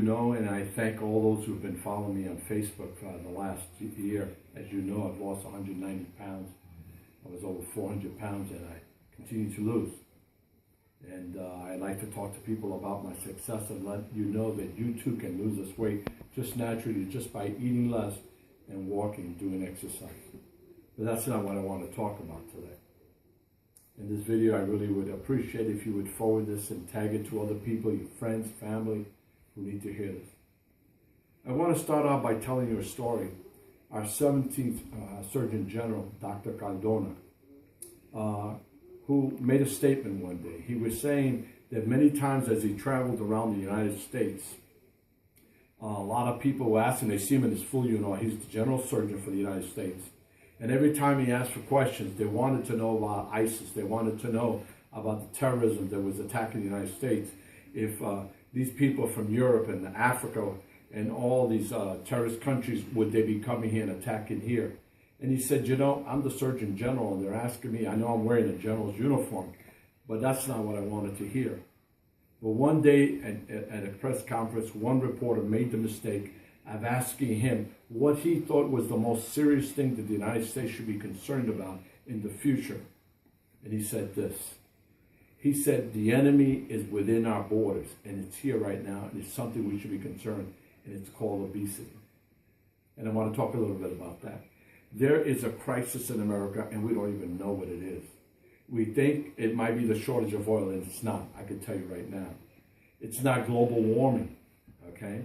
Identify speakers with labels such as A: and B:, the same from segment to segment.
A: know, and I thank all those who've been following me on Facebook for the last year. As you know, I've lost 190 pounds. I was over 400 pounds, and I continue to lose. And I like to talk to people about my success and let you know that you too can lose this weight just naturally, just by eating less and walking, doing exercise. But that's not what I want to talk about today. In this video, I really would appreciate if you would forward this and tag it to other people, your friends, family, who need to hear this. I want to start out by telling you a story. Our 17th Surgeon General, Dr. Cardona, who made a statement one day. He was saying that many times as he traveled around the United States, a lot of people were asking, they see him in his full uniform, he's the General Surgeon for the United States. And every time he asked for questions, they wanted to know about ISIS. They wanted to know about the terrorism that was attacking the United States. If these people from Europe and Africa and all these terrorist countries, would they be coming here and attacking here? And he said, you know, I'm the Surgeon General, and they're asking me, I know I'm wearing a general's uniform, but that's not what I wanted to hear. But one day at a press conference, one reporter made the mistake of asking him what he thought was the most serious thing that the United States should be concerned about in the future. And he said this. He said, the enemy is within our borders, and it's here right now, and it's something we should be concerned, and it's called obesity. And I want to talk a little bit about that. There is a crisis in America, and we don't even know what it is. We think it might be the shortage of oil, and it's not. I can tell you right now. It's not global warming, okay?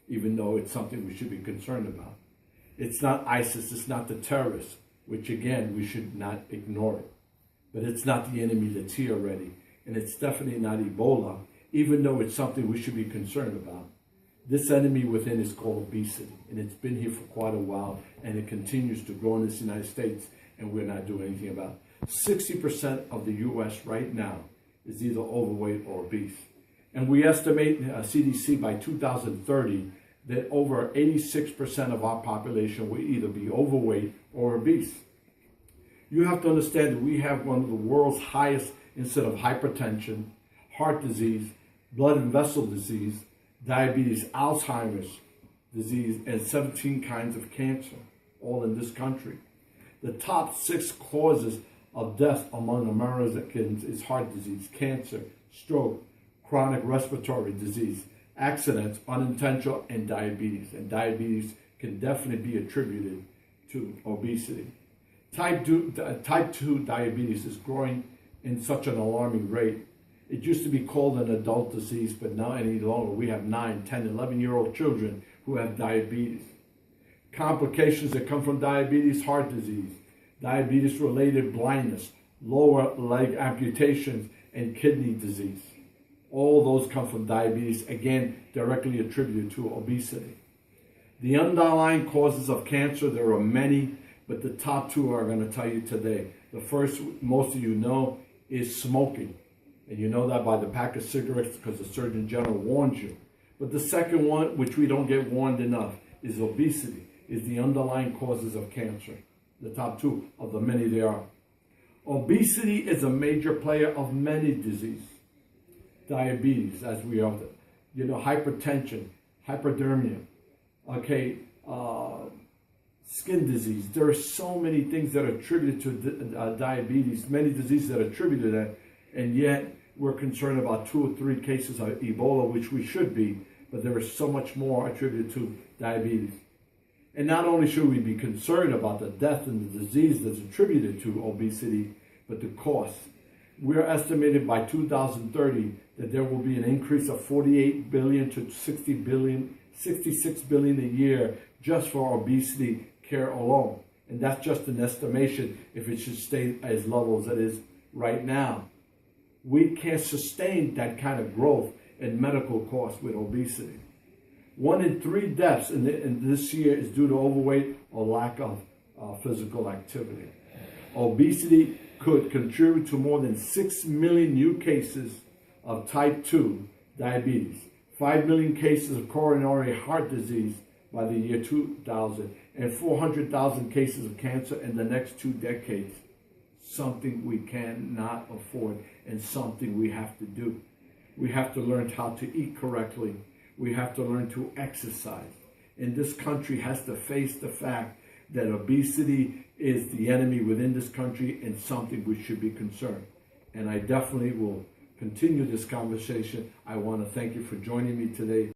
A: Even though it's something we should be concerned about. It's not ISIS, it's not the terrorists, which again, we should not ignore it. But it's not the enemy that's here already. And it's definitely not Ebola, even though it's something we should be concerned about. This enemy within is called obesity, and it's been here for quite a while, and it continues to grow in this United States, and we're not doing anything about it. 60% of the U.S. right now is either overweight or obese. And we estimate, CDC, by 2030, that over 86% of our population will either be overweight or obese. You have to understand that we have one of the world's highest incidence of hypertension, heart disease, blood and vessel disease, diabetes, Alzheimer's disease, and 17 kinds of cancer, all in this country. The top 6 causes of death among Americans is heart disease, cancer, stroke, chronic respiratory disease, accidents, unintentional, and diabetes. And diabetes can definitely be attributed to obesity. Type 2 diabetes is growing in such an alarming rate. It used to be called an adult disease, but now any longer. We have 9, 10, 11-year-old children who have diabetes. Complications that come from diabetes: heart disease, diabetes-related blindness, lower leg amputations, and kidney disease. All those come from diabetes, again, directly attributed to obesity. The underlying causes of cancer, there are many, but the top 2 are going to tell you today. The first, most of you know, is smoking. And you know that by the pack of cigarettes because the Surgeon General warns you. But the second one, which we don't get warned enough, is obesity, is the underlying causes of cancer. The top 2 of the many there are. Obesity is a major player of many diseases. Diabetes, as we are, hypertension, hyperthermia, skin disease. There are so many things that are attributed to diabetes, many diseases that are attributed to that, and yet we're concerned about 2 or 3 cases of Ebola, which we should be, but there is so much more attributed to diabetes. And not only should we be concerned about the death and the disease that's attributed to obesity, but the cost. We're estimated by 2030 that there will be an increase of 48 billion to 66 billion a year just for obesity care alone. And that's just an estimation if it should stay as low as it is right now. We can't sustain that kind of growth in medical costs with obesity. 1 in 3 deaths in this year is due to overweight or lack of physical activity. Obesity could contribute to more than 6 million new cases of type 2 diabetes, 5 million cases of coronary heart disease by the year 2000, and 400,000 cases of cancer in the next 2 decades. Something we cannot afford and something we have to do. We have to learn how to eat correctly. we have to learn to exercise. And this country has to face the fact that obesity is the enemy within this country and something we should be concerned. And I definitely will continue this conversation. I want to thank you for joining me today.